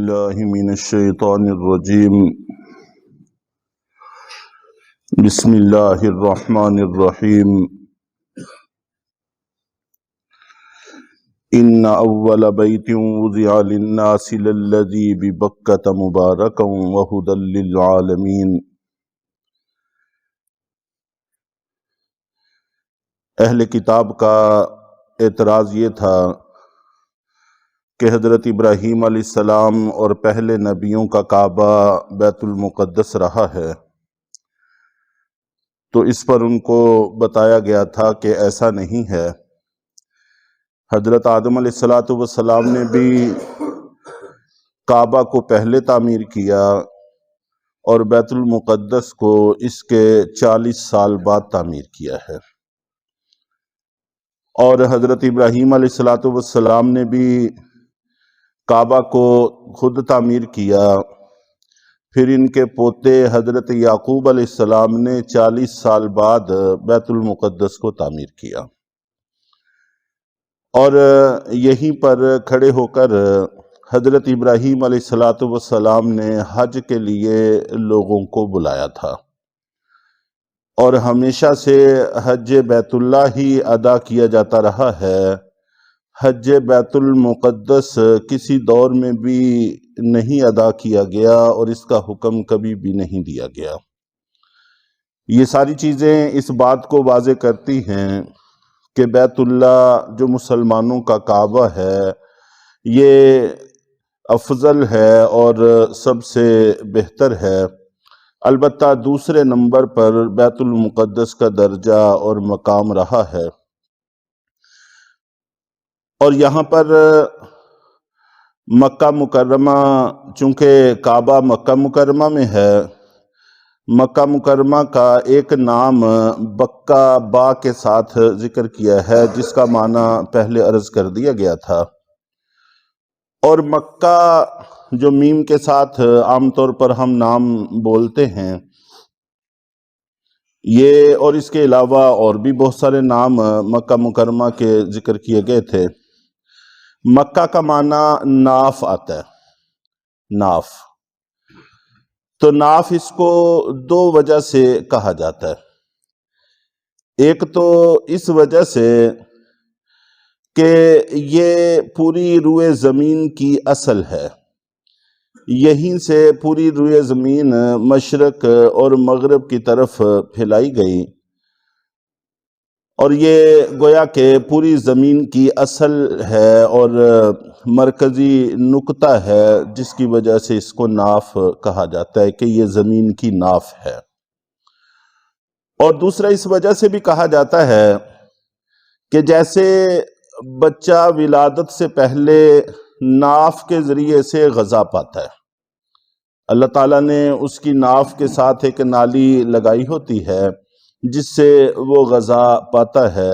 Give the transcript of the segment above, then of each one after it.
باللہ من الشیطان الرجیم بسم اللہ الرحمن الرحیم ان اول بیت وضع للناس للذی ببکۃ مبارکا وہدی للعالمین۔ اہل کتاب کا اعتراض یہ تھا کہ حضرت ابراہیم علیہ السلام اور پہلے نبیوں کا کعبہ بیت المقدس رہا ہے، تو اس پر ان کو بتایا گیا تھا کہ ایسا نہیں ہے۔ حضرت آدم علیہ السلام نے بھی کعبہ کو پہلے تعمیر کیا اور بیت المقدس کو اس کے 40 سال بعد تعمیر کیا ہے، اور حضرت ابراہیم علیہ السلام نے بھی کعبہ کو خود تعمیر کیا، پھر ان کے پوتے حضرت یعقوب علیہ السلام نے 40 سال بعد بیت المقدس کو تعمیر کیا، اور یہیں پر کھڑے ہو کر حضرت ابراہیم علیہ السلام نے حج کے لیے لوگوں کو بلایا تھا، اور ہمیشہ سے حج بیت اللہ ہی ادا کیا جاتا رہا ہے۔ حج بیت المقدس کسی دور میں بھی نہیں ادا کیا گیا اور اس کا حکم کبھی بھی نہیں دیا گیا۔ یہ ساری چیزیں اس بات کو واضح کرتی ہیں کہ بیت اللہ جو مسلمانوں کا کعبہ ہے یہ افضل ہے اور سب سے بہتر ہے، البتہ دوسرے نمبر پر بیت المقدس کا درجہ اور مقام رہا ہے۔ اور یہاں پر مکہ مکرمہ، چونکہ کعبہ مکہ مکرمہ میں ہے، مکہ مکرمہ کا ایک نام بکہ با کے ساتھ ذکر کیا ہے، جس کا معنی پہلے عرض کر دیا گیا تھا، اور مکہ جو میم کے ساتھ عام طور پر ہم نام بولتے ہیں، یہ اور اس کے علاوہ اور بھی بہت سارے نام مکہ مکرمہ کے ذکر کیے گئے تھے۔ مکہ کا معنی ناف آتا ہے، ناف، تو ناف اس کو دو وجہ سے کہا جاتا ہے۔ ایک تو اس وجہ سے کہ یہ پوری روئے زمین کی اصل ہے، یہیں سے پوری روئے زمین مشرق اور مغرب کی طرف پھیلائی گئی، اور یہ گویا کہ پوری زمین کی اصل ہے اور مرکزی نقطہ ہے، جس کی وجہ سے اس کو ناف کہا جاتا ہے کہ یہ زمین کی ناف ہے۔ اور دوسرا اس وجہ سے بھی کہا جاتا ہے کہ جیسے بچہ ولادت سے پہلے ناف کے ذریعے سے غذا پاتا ہے، اللہ تعالیٰ نے اس کی ناف کے ساتھ ایک نالی لگائی ہوتی ہے جس سے وہ غذا پاتا ہے،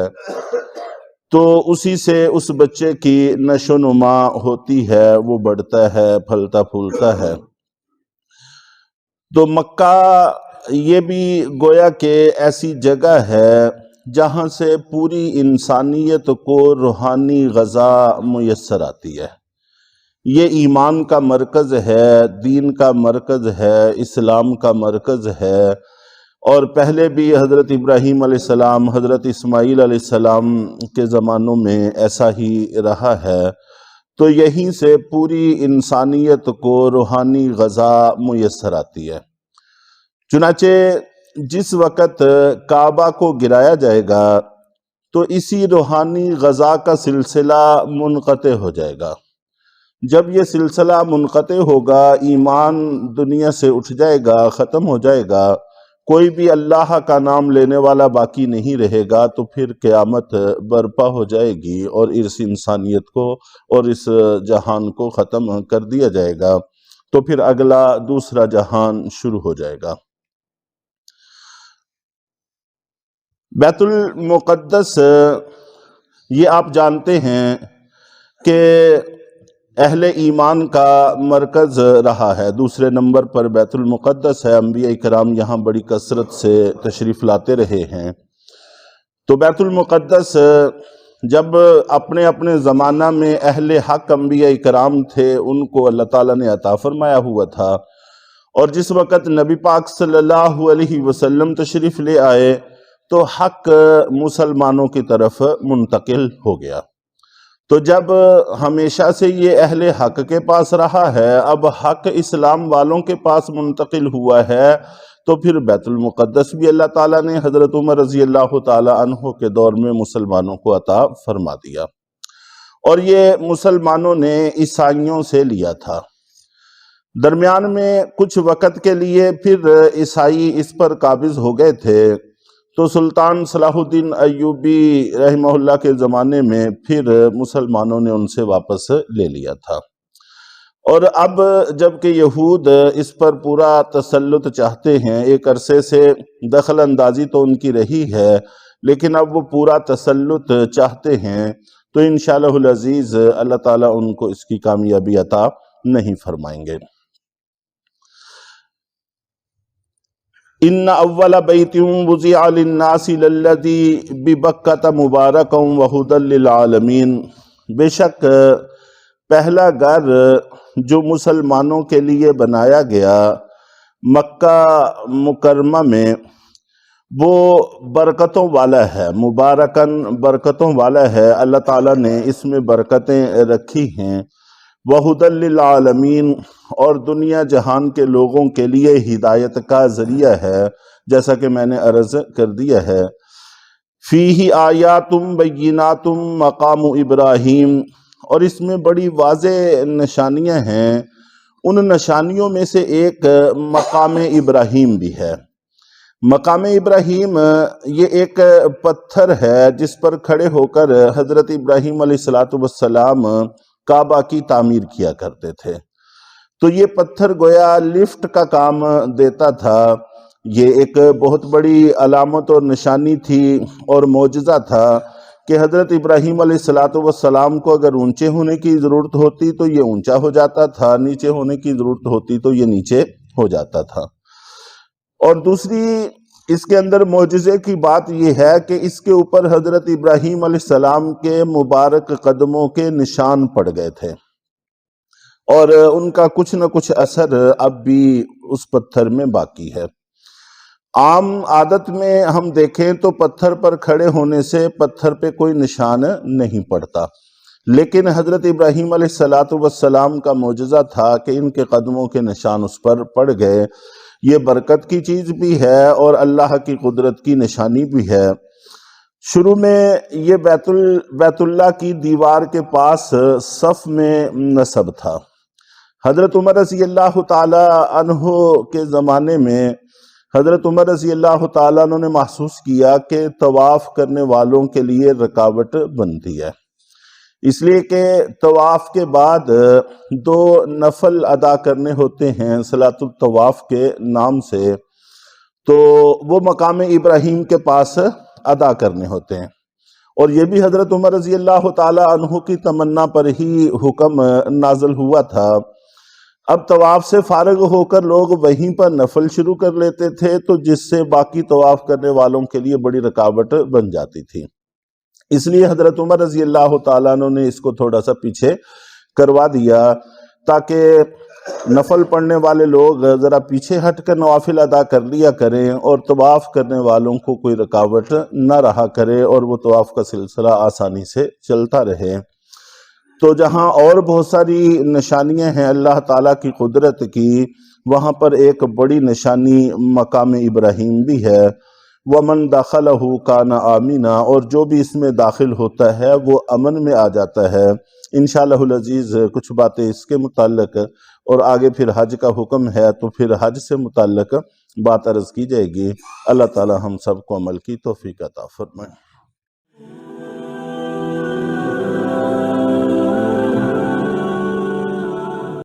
تو اسی سے اس بچے کی نشو و نما ہوتی ہے، وہ بڑھتا ہے، پھلتا پھولتا ہے۔ تو مکہ یہ بھی گویا کہ ایسی جگہ ہے جہاں سے پوری انسانیت کو روحانی غذا میسر آتی ہے۔ یہ ایمان کا مرکز ہے، دین کا مرکز ہے، اسلام کا مرکز ہے، اور پہلے بھی حضرت ابراہیم علیہ السلام، حضرت اسماعیل علیہ السلام کے زمانوں میں ایسا ہی رہا ہے۔ تو یہیں سے پوری انسانیت کو روحانی غذا میسر آتی ہے۔ چنانچہ جس وقت کعبہ کو گرایا جائے گا تو اسی روحانی غذا کا سلسلہ منقطع ہو جائے گا۔ جب یہ سلسلہ منقطع ہوگا، ایمان دنیا سے اٹھ جائے گا، ختم ہو جائے گا، کوئی بھی اللہ کا نام لینے والا باقی نہیں رہے گا، تو پھر قیامت برپا ہو جائے گی اور اس انسانیت کو اور اس جہان کو ختم کر دیا جائے گا، تو پھر اگلا دوسرا جہان شروع ہو جائے گا۔ بیت المقدس یہ آپ جانتے ہیں کہ اہل ایمان کا مرکز رہا ہے، دوسرے نمبر پر بیت المقدس ہے، انبیاء کرام یہاں بڑی کثرت سے تشریف لاتے رہے ہیں۔ تو بیت المقدس جب اپنے اپنے زمانہ میں اہل حق انبیاء کرام تھے ان کو اللہ تعالیٰ نے عطا فرمایا ہوا تھا، اور جس وقت نبی پاک صلی اللہ علیہ وسلم تشریف لے آئے تو حق مسلمانوں کی طرف منتقل ہو گیا۔ تو جب ہمیشہ سے یہ اہل حق کے پاس رہا ہے، اب حق اسلام والوں کے پاس منتقل ہوا ہے، تو پھر بیت المقدس بھی اللہ تعالیٰ نے حضرت عمر رضی اللہ تعالیٰ عنہ کے دور میں مسلمانوں کو عطا فرما دیا، اور یہ مسلمانوں نے عیسائیوں سے لیا تھا۔ درمیان میں کچھ وقت کے لیے پھر عیسائی اس پر قابض ہو گئے تھے، تو سلطان صلاح الدین ایوبی رحمہ اللہ کے زمانے میں پھر مسلمانوں نے ان سے واپس لے لیا تھا، اور اب جب کہ یہود اس پر پورا تسلط چاہتے ہیں، ایک عرصے سے دخل اندازی تو ان کی رہی ہے لیکن اب وہ پورا تسلط چاہتے ہیں، تو انشاءاللہ العزیز اللہ تعالیٰ ان کو اس کی کامیابی عطا نہیں فرمائیں گے۔ ان اول بیت وضع للناس للذی ببکۃ مبارکا وہدی للعالمین، بے شک پہلا گھر جو مسلمانوں کے لیے بنایا گیا مکہ مکرمہ میں، وہ برکتوں والا ہے، مبارکن برکتوں والا ہے، اللہ تعالیٰ نے اس میں برکتیں رکھی ہیں، وہدی للعالمین، اور دنیا جہان کے لوگوں کے لیے ہدایت کا ذریعہ ہے، جیسا کہ میں نے عرض کر دیا ہے۔ فیہ آیات بینات مقام ابراہیم، اور اس میں بڑی واضح نشانیاں ہیں، ان نشانیوں میں سے ایک مقام ابراہیم بھی ہے۔ مقام ابراہیم یہ ایک پتھر ہے جس پر کھڑے ہو کر حضرت ابراہیم علیہ السلام کعبہ کی تعمیر کیا کرتے تھے، تو یہ پتھر گویا لفٹ کا کام دیتا تھا۔ یہ ایک بہت بڑی علامت اور نشانی تھی اور معجزہ تھا کہ حضرت ابراہیم علیہ السلام کو اگر اونچے ہونے کی ضرورت ہوتی تو یہ اونچا ہو جاتا تھا، نیچے ہونے کی ضرورت ہوتی تو یہ نیچے ہو جاتا تھا۔ اور دوسری اس کے اندر معجزے کی بات یہ ہے کہ اس کے اوپر حضرت ابراہیم علیہ السلام کے مبارک قدموں کے نشان پڑ گئے تھے، اور ان کا کچھ نہ کچھ اثر اب بھی اس پتھر میں باقی ہے۔ عام عادت میں ہم دیکھیں تو پتھر پر کھڑے ہونے سے پتھر پہ کوئی نشان نہیں پڑتا، لیکن حضرت ابراہیم علیہ السلام کا معجزہ تھا کہ ان کے قدموں کے نشان اس پر پڑ گئے۔ یہ برکت کی چیز بھی ہے اور اللہ کی قدرت کی نشانی بھی ہے۔ شروع میں یہ بیت اللہ کی دیوار کے پاس صف میں نصب تھا۔ حضرت عمر رضی اللہ تعالی عنہ کے زمانے میں حضرت عمر رضی اللہ تعالیٰ عنہ نے محسوس کیا کہ طواف کرنے والوں کے لیے رکاوٹ بنتی ہے، اس لیے کہ طواف کے بعد 2 نفل ادا کرنے ہوتے ہیں صلاۃ الطواف کے نام سے، تو وہ مقام ابراہیم کے پاس ادا کرنے ہوتے ہیں، اور یہ بھی حضرت عمر رضی اللہ تعالی عنہ کی تمنا پر ہی حکم نازل ہوا تھا۔ اب طواف سے فارغ ہو کر لوگ وہیں پر نفل شروع کر لیتے تھے، تو جس سے باقی طواف کرنے والوں کے لیے بڑی رکاوٹ بن جاتی تھی، اس لیے حضرت عمر رضی اللہ تعالیٰ عنہ نے اس کو تھوڑا سا پیچھے کروا دیا تاکہ نفل پڑھنے والے لوگ ذرا پیچھے ہٹ کر نوافل ادا کر لیا کریں اور طواف کرنے والوں کو کوئی رکاوٹ نہ رہا کرے اور وہ طواف کا سلسلہ آسانی سے چلتا رہے۔ تو جہاں اور بہت ساری نشانیاں ہیں اللہ تعالیٰ کی قدرت کی، وہاں پر ایک بڑی نشانی مقام ابراہیم بھی ہے۔ وَمَنْ دَخَلَهُ كَانَ آمِنًا، اور جو بھی اس میں داخل ہوتا ہے وہ امن میں آ جاتا ہے۔ انشاءاللہ العزیز کچھ باتیں اس کے متعلق، اور آگے پھر حج کا حکم ہے تو پھر حج سے متعلق بات عرض کی جائے گی۔ اللہ تعالی ہم سب کو عمل کی توفیق عطا فرمائے۔